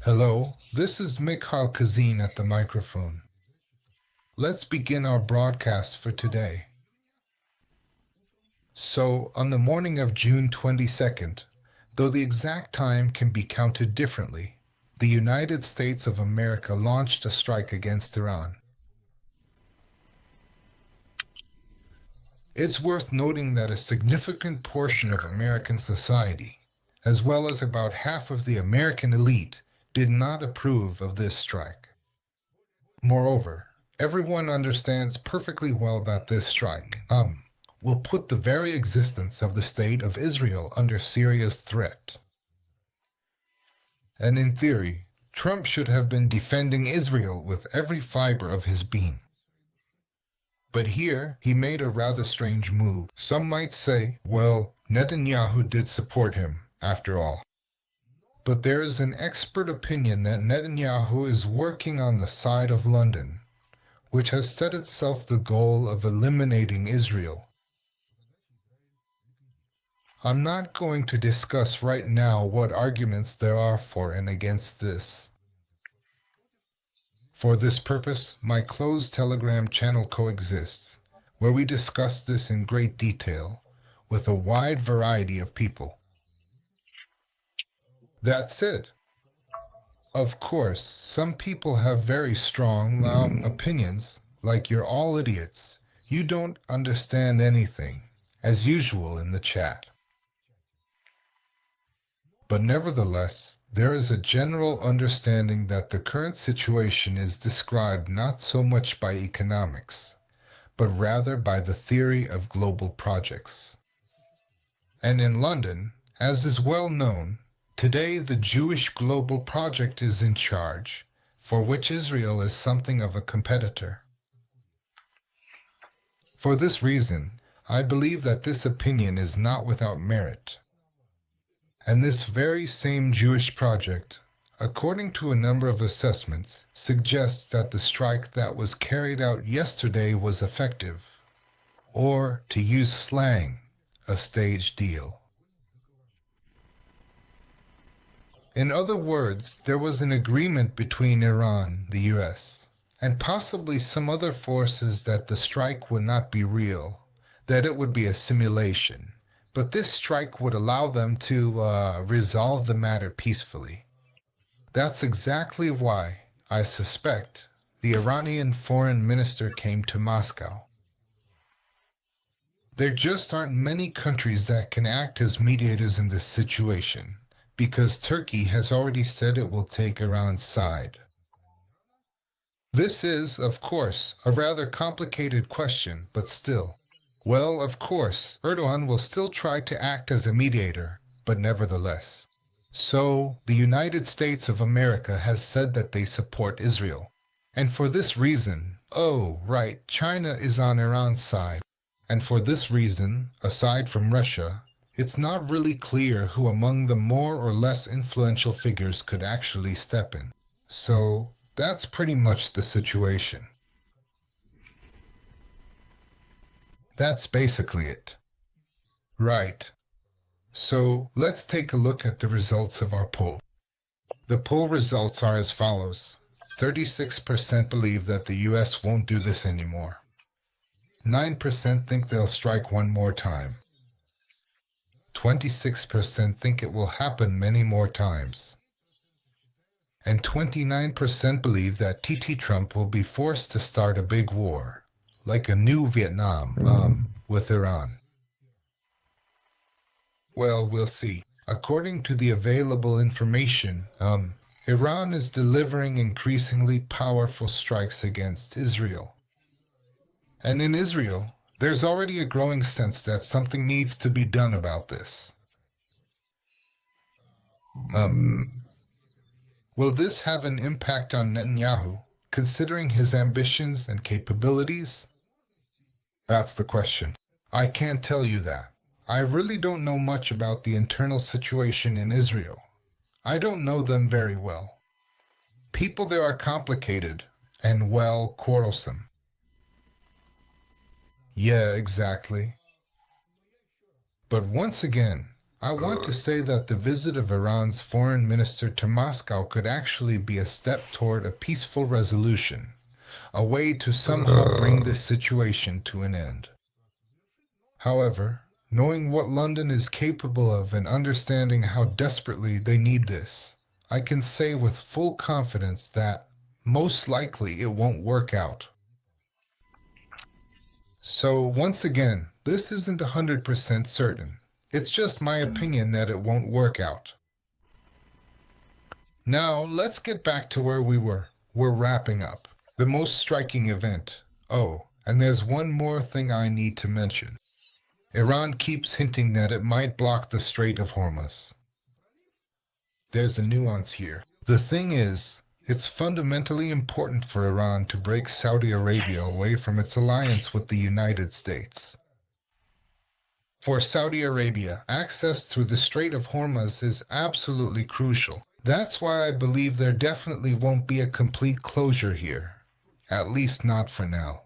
Hello, this is Mikhail Khazin at the microphone. Let's begin our broadcast for today. So, on the morning of June 22nd, though the exact time can be counted differently, the United States of America launched a strike against Iran. It's worth noting that a significant portion of American society, as well as about half of the American elite, did not approve of this strike. Moreover, everyone understands perfectly well that this strike, will put the very existence of the State of Israel under serious threat. And in theory, Trump should have been defending Israel with every fiber of his being. But here, he made a rather strange move. Some might say, well, Netanyahu did support him, after all. But there is an expert opinion that Netanyahu is working on the side of London, which has set itself the goal of eliminating Israel. I'm not going to discuss right now what arguments there are for and against this. For this purpose, my closed Telegram channel coexists, where we discuss this in great detail with a wide variety of people. That's it. Of course, some people have very strong, opinions, like you're all idiots. You don't understand anything, as usual in the chat. But nevertheless, there is a general understanding that the current situation is described not so much by economics, but rather by the theory of global projects. And in London, as is well known, today the Jewish Global Project is in charge, for which Israel is something of a competitor. For this reason, I believe that this opinion is not without merit. And this very same Jewish project, according to a number of assessments, suggests that the strike that was carried out yesterday was effective, or, to use slang, a stage deal. In other words, there was an agreement between Iran, the US, and possibly some other forces that the strike would not be real, that it would be a simulation. But this strike would allow them to resolve the matter peacefully. That's exactly why, I suspect, the Iranian foreign minister came to Moscow. There just aren't many countries that can act as mediators in this situation, because Turkey has already said it will take Iran's side. This is, of course, a rather complicated question, but still. Well, of course, Erdogan will still try to act as a mediator, but nevertheless. So, the United States of America has said that they support Israel. And for this reason, oh, right, China is on Iran's side. And for this reason, aside from Russia, it's not really clear who among the more or less influential figures could actually step in. So, that's pretty much the situation. That's basically it. Right. So, let's take a look at the results of our poll. The poll results are as follows. 36% believe that the US won't do this anymore. 9% think they'll strike one more time. 26% think it will happen many more times. And 29% believe that Trump will be forced to start a big war, like a new Vietnam, with Iran. Well, we'll see. According to the available information, Iran is delivering increasingly powerful strikes against Israel. And in Israel, there's already a growing sense that something needs to be done about this. Will this have an impact on Netanyahu, considering his ambitions and capabilities? That's the question. I can't tell you that. I really don't know much about the internal situation in Israel. I don't know them very well. People there are complicated and, well, quarrelsome. Yeah, exactly. But once again, I want to say that the visit of Iran's foreign minister to Moscow could actually be a step toward a peaceful resolution, a way to somehow bring this situation to an end. However, knowing what London is capable of and understanding how desperately they need this, I can say with full confidence that, most likely, it won't work out. So, once again, this isn't 100% certain. It's just my opinion that it won't work out. Now, let's get back to where we were. We're wrapping up. The most striking event. Oh, and there's one more thing I need to mention. Iran keeps hinting that it might block the Strait of Hormuz. There's a nuance here. The thing is, it's fundamentally important for Iran to break Saudi Arabia away from its alliance with the United States. For Saudi Arabia, access through the Strait of Hormuz is absolutely crucial. That's why I believe there definitely won't be a complete closure here. At least not for now.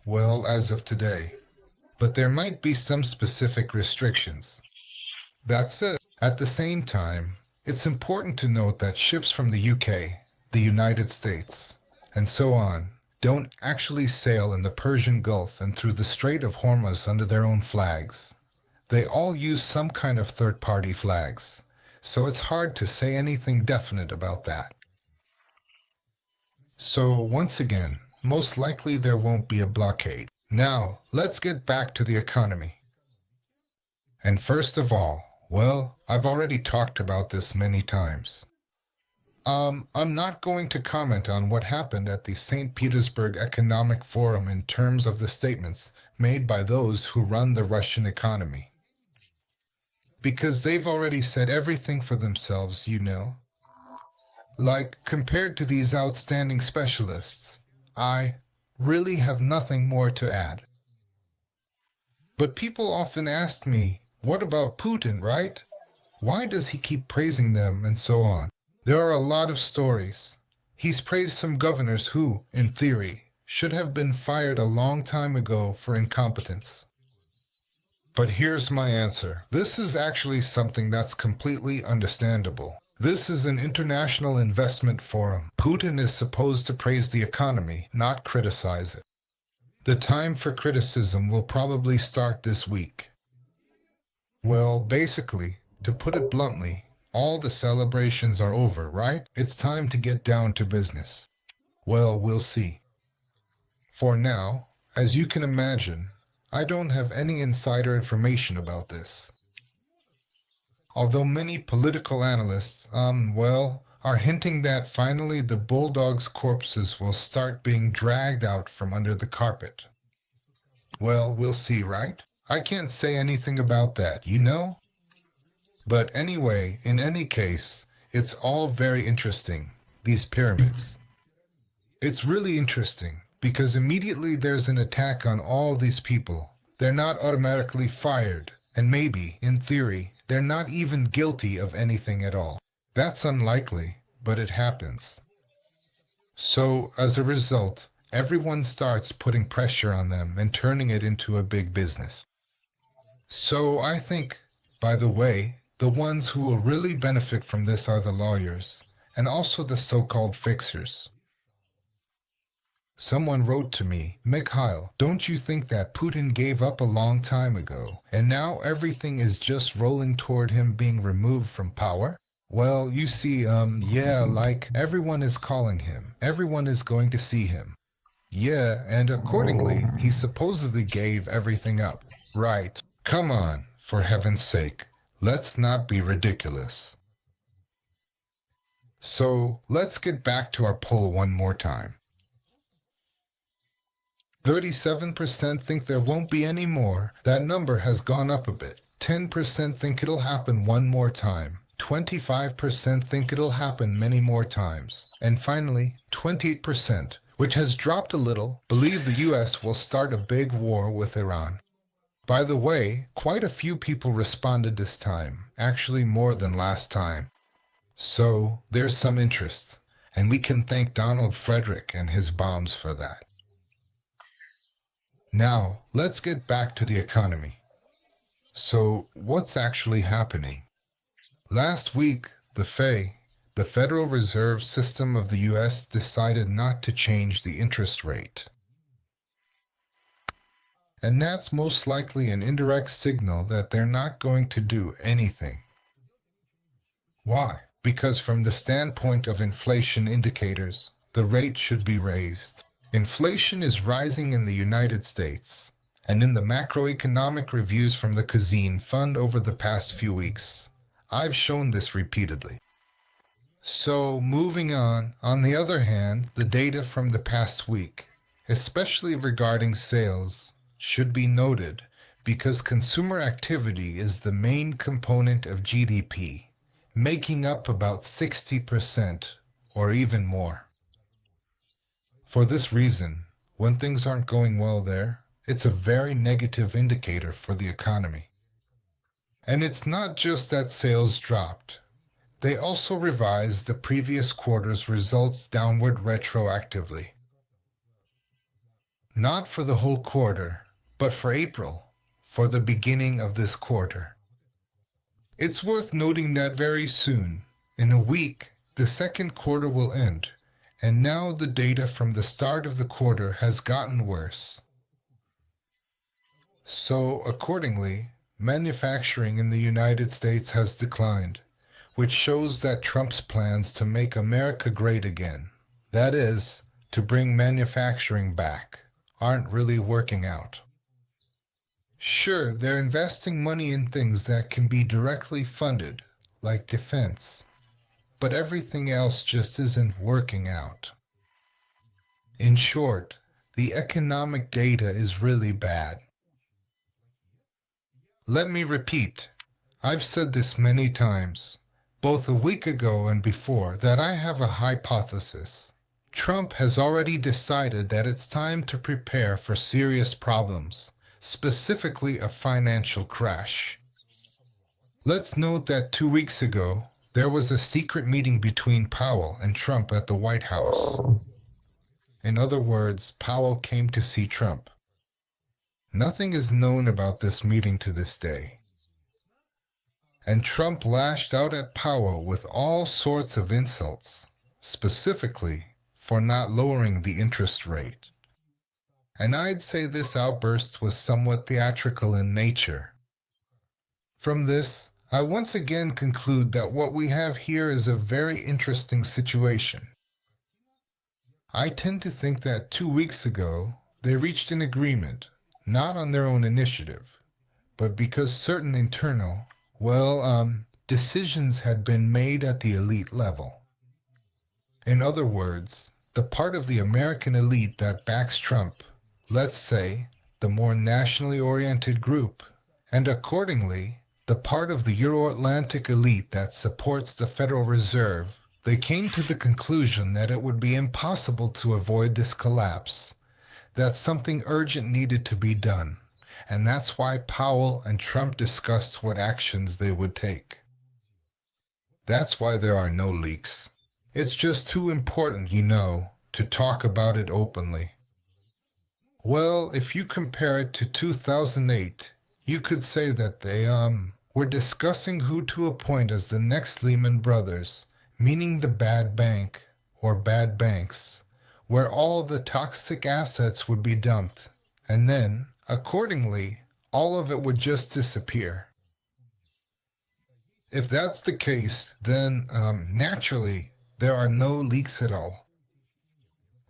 Well, as of today. But there might be some specific restrictions. That's it. At the same time, it's important to note that ships from the UK, the United States, and so on, don't actually sail in the Persian Gulf and through the Strait of Hormuz under their own flags. They all use some kind of third-party flags, so it's hard to say anything definite about that. So, once again, most likely there won't be a blockade. Now, let's get back to the economy. And first of all, well, I've already talked about this many times. I'm not going to comment on what happened at the St. Petersburg Economic Forum in terms of the statements made by those who run the Russian economy. Because they've already said everything for themselves, you know. Like, compared to these outstanding specialists, I really have nothing more to add. But people often ask me, what about Putin, right? Why does he keep praising them and so on? There are a lot of stories. He's praised some governors who, in theory, should have been fired a long time ago for incompetence. But here's my answer. This is actually something that's completely understandable. This is an international investment forum. Putin is supposed to praise the economy, not criticize it. The time for criticism will probably start this week. Well, basically, to put it bluntly, all the celebrations are over, right? It's time to get down to business. Well, we'll see. For now, as you can imagine, I don't have any insider information about this. Although many political analysts, are hinting that finally the Bulldog's corpses will start being dragged out from under the carpet. Well, we'll see, right? I can't say anything about that, you know? But anyway, in any case, it's all very interesting, these pyramids. It's really interesting, because immediately there's an attack on all these people. They're not automatically fired, and maybe, in theory, they're not even guilty of anything at all. That's unlikely, but it happens. So, as a result, everyone starts putting pressure on them and turning it into a big business. So I think, by the way, the ones who will really benefit from this are the lawyers, and also the so-called fixers. Someone wrote to me, Mikhail, don't you think that Putin gave up a long time ago, and now everything is just rolling toward him being removed from power? Well, you see, like, everyone is calling him. Everyone is going to see him. Yeah, and accordingly, he supposedly gave everything up. Right. Come on, for heaven's sake. Let's not be ridiculous. So, let's get back to our poll one more time. 37% think there won't be any more. That number has gone up a bit. 10% think it'll happen one more time. 25% think it'll happen many more times. And finally, 28%, which has dropped a little, believe the US will start a big war with Iran. By the way, quite a few people responded this time, actually more than last time. So, there's some interest, and we can thank Donald Frederick and his bombs for that. Now, let's get back to the economy. So, what's actually happening? Last week, the Federal Reserve System of the U.S. decided not to change the interest rate. And that's most likely an indirect signal that they're not going to do anything. Why? Because from the standpoint of inflation indicators, the rate should be raised. Inflation is rising in the United States, and in the macroeconomic reviews from the Khazin Fund over the past few weeks, I've shown this repeatedly. So, moving on the other hand, the data from the past week, especially regarding sales, should be noted because consumer activity is the main component of GDP, making up about 60% or even more. For this reason, when things aren't going well there, it's a very negative indicator for the economy. And it's not just that sales dropped. They also revised the previous quarter's results downward retroactively. Not for the whole quarter, but for April, for the beginning of this quarter. It's worth noting that very soon, in a week, the second quarter will end, and now the data from the start of the quarter has gotten worse. So, accordingly, manufacturing in the United States has declined, which shows that Trump's plans to make America great again, that is, to bring manufacturing back, aren't really working out. Sure, they're investing money in things that can be directly funded, like defense, but everything else just isn't working out. In short, the economic data is really bad. Let me repeat, I've said this many times, both a week ago and before, that I have a hypothesis. Trump has already decided that it's time to prepare for serious problems, specifically a financial crash. Let's note that 2 weeks ago, there was a secret meeting between Powell and Trump at the White House. In other words, Powell came to see Trump. Nothing is known about this meeting to this day. And Trump lashed out at Powell with all sorts of insults, specifically for not lowering the interest rate. And I'd say this outburst was somewhat theatrical in nature. From this, I once again conclude that what we have here is a very interesting situation. I tend to think that 2 weeks ago, they reached an agreement, not on their own initiative, but because certain internal, decisions had been made at the elite level. In other words, the part of the American elite that backs Trump, let's say, the more nationally oriented group, and accordingly, the part of the Euro-Atlantic elite that supports the Federal Reserve, they came to the conclusion that it would be impossible to avoid this collapse, that something urgent needed to be done, and that's why Powell and Trump discussed what actions they would take. That's why there are no leaks. It's just too important, to talk about it openly. Well, if you compare it to 2008, you could say that they, were discussing who to appoint as the next Lehman Brothers, meaning the bad bank, or bad banks, where all the toxic assets would be dumped, and then, accordingly, all of it would just disappear. If that's the case, then, naturally, there are no leaks at all.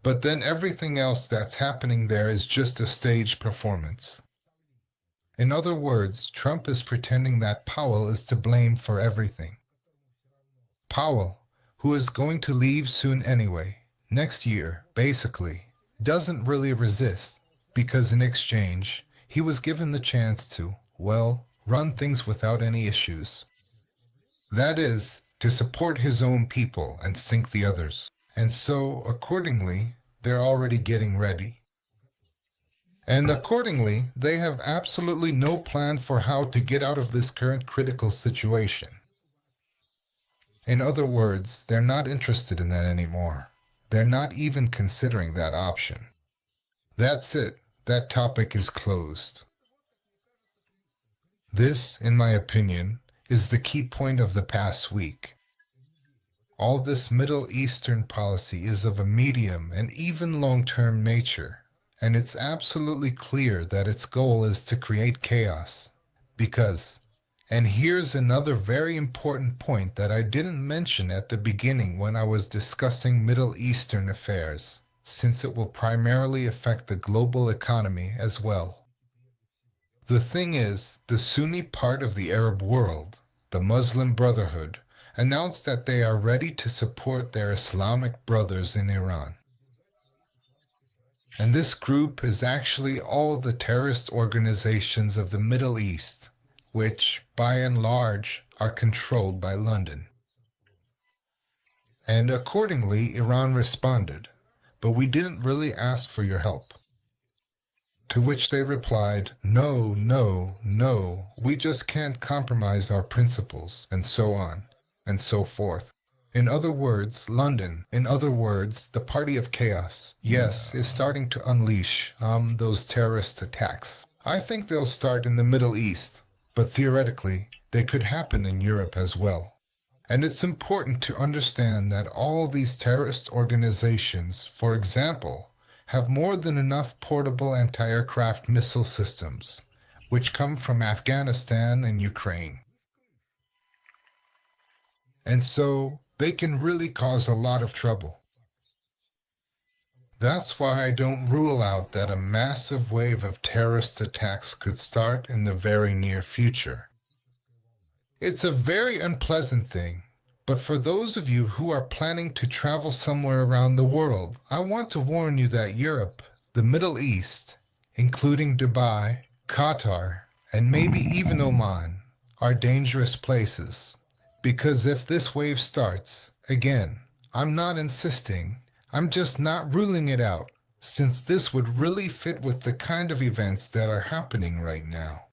But then everything else that's happening there is just a staged performance. In other words, Trump is pretending that Powell is to blame for everything. Powell, who is going to leave soon anyway, next year, basically, doesn't really resist, because in exchange, he was given the chance to, run things without any issues. That is, to support his own people and sink the others. And so, accordingly, they're already getting ready. And accordingly, they have absolutely no plan for how to get out of this current critical situation. In other words, they're not interested in that anymore. They're not even considering that option. That's it. That topic is closed. This, in my opinion, is the key point of the past week. All this Middle Eastern policy is of a medium and even long-term nature, and it's absolutely clear that its goal is to create chaos. Because, and here's another very important point that I didn't mention at the beginning when I was discussing Middle Eastern affairs, since it will primarily affect the global economy as well. The thing is, the Sunni part of the Arab world, the Muslim Brotherhood, announced that they are ready to support their Islamic brothers in Iran. And this group is actually all the terrorist organizations of the Middle East, which, by and large, are controlled by London. And accordingly, Iran responded, but we didn't really ask for your help. To which they replied, no, no, no, we just can't compromise our principles, and so on, and so forth. In other words, London, in other words, the party of chaos, yes, is starting to unleash those terrorist attacks. I think they'll start in the Middle East, but theoretically, they could happen in Europe as well. And it's important to understand that all these terrorist organizations, for example, have more than enough portable anti-aircraft missile systems, which come from Afghanistan and Ukraine. And so, they can really cause a lot of trouble. That's why I don't rule out that a massive wave of terrorist attacks could start in the very near future. It's a very unpleasant thing, but for those of you who are planning to travel somewhere around the world, I want to warn you that Europe, the Middle East, including Dubai, Qatar, and maybe even Oman, are dangerous places. Because if this wave starts, again, I'm not insisting, I'm just not ruling it out, since this would really fit with the kind of events that are happening right now.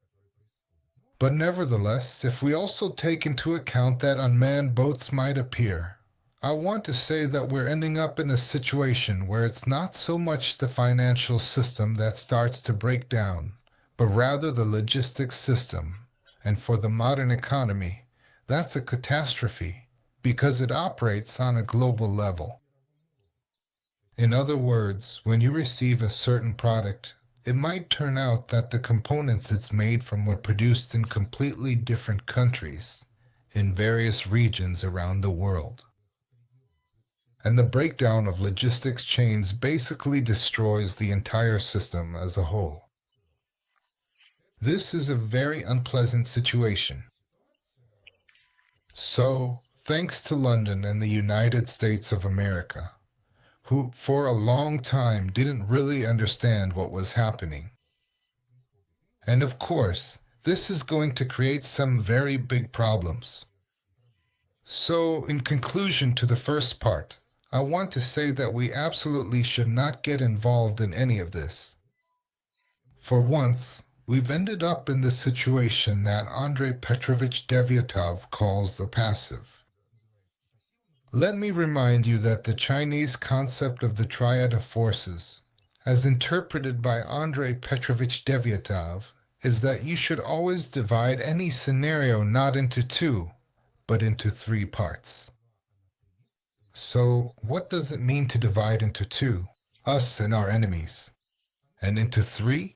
But nevertheless, if we also take into account that unmanned boats might appear, I want to say that we're ending up in a situation where it's not so much the financial system that starts to break down, but rather the logistics system. And for the modern economy, that's a catastrophe, because it operates on a global level. In other words, when you receive a certain product, it might turn out that the components it's made from were produced in completely different countries, in various regions around the world. And the breakdown of logistics chains basically destroys the entire system as a whole. This is a very unpleasant situation. So, thanks to London and the United States of America, who for a long time didn't really understand what was happening. And of course, this is going to create some very big problems. So, in conclusion to the first part, I want to say that we absolutely should not get involved in any of this. For once, we've ended up in the situation that Andrei Petrovich Devyatov calls the passive. Let me remind you that the Chinese concept of the triad of forces, as interpreted by Andrei Petrovich Devyatov, is that you should always divide any scenario not into two, but into three parts. So, what does it mean to divide into two, us and our enemies, and into three?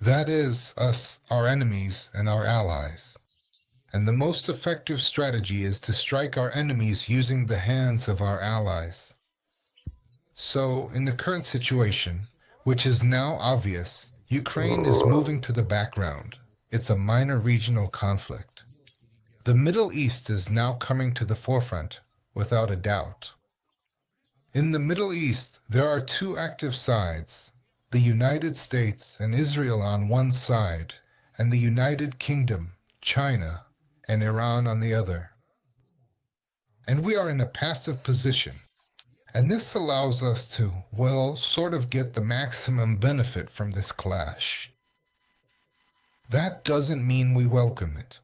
That is, us, our enemies, and our allies. And the most effective strategy is to strike our enemies using the hands of our allies. So, in the current situation, which is now obvious, Ukraine is moving to the background. It's a minor regional conflict. The Middle East is now coming to the forefront, without a doubt. In the Middle East, there are two active sides, the United States and Israel on one side, and the United Kingdom, China, and Iran on the other. And we are in a passive position. And this allows us to, well, sort of get the maximum benefit from this clash. That doesn't mean we welcome it.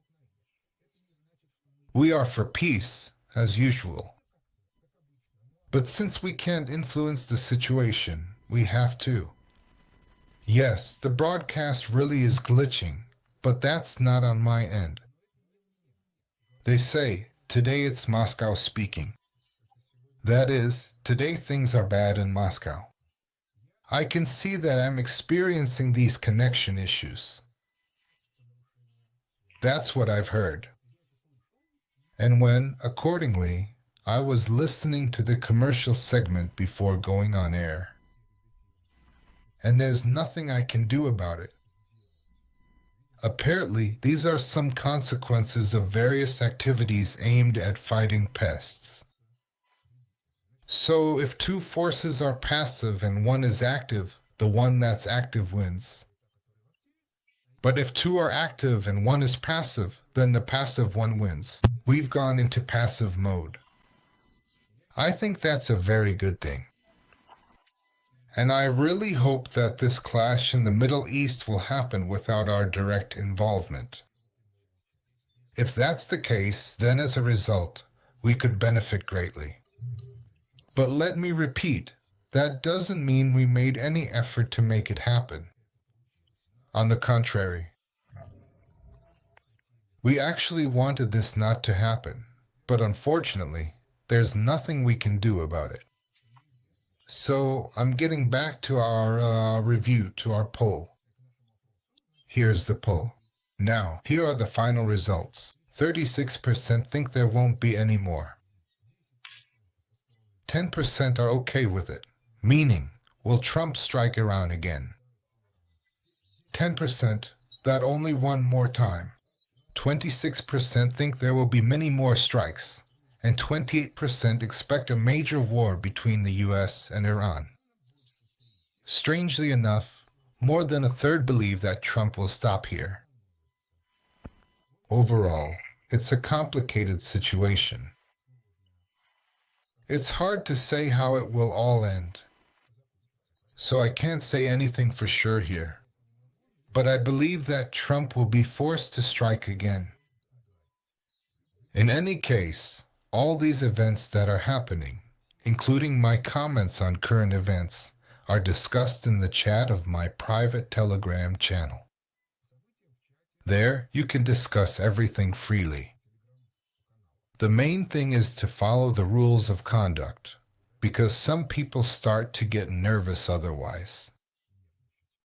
We are for peace, as usual. But since we can't influence the situation, we have to. Yes, the broadcast really is glitching, But that's not on my end. They say, today it's Moscow speaking. That is, today things are bad in Moscow. I can see that I'm experiencing these connection issues. That's what I've heard. And when, accordingly, I was listening to the commercial segment before going on air. And there's nothing I can do about it. Apparently, these are some consequences of various activities aimed at fighting pests. So if two forces are passive and one is active, the one that's active wins. But if two are active and one is passive, then the passive one wins. We've gone into passive mode. I think that's a very good thing. And I really hope that this clash in the Middle East will happen without our direct involvement. If that's the case, then as a result, we could benefit greatly. But let me repeat, that doesn't mean we made any effort to make it happen. On the contrary, we actually wanted this not to happen, but unfortunately, there's nothing we can do about it. So I'm getting back to our review, to our poll. Here's the poll. Now, here are the final results. 36% think there won't be any more. 10% are okay with it, meaning, will Trump strike Iran again? 10% that only one more time. 26% think there will be many more strikes, and 28% expect a major war between the US and Iran. Strangely enough, more than a third believe that Trump will stop here. Overall, it's a complicated situation. It's hard to say how it will all end, so I can't say anything for sure here. But I believe that Trump will be forced to strike again. In any case, all these events that are happening, including my comments on current events, are discussed in the chat of my private Telegram channel. There, you can discuss everything freely. The main thing is to follow the rules of conduct, because some people start to get nervous otherwise.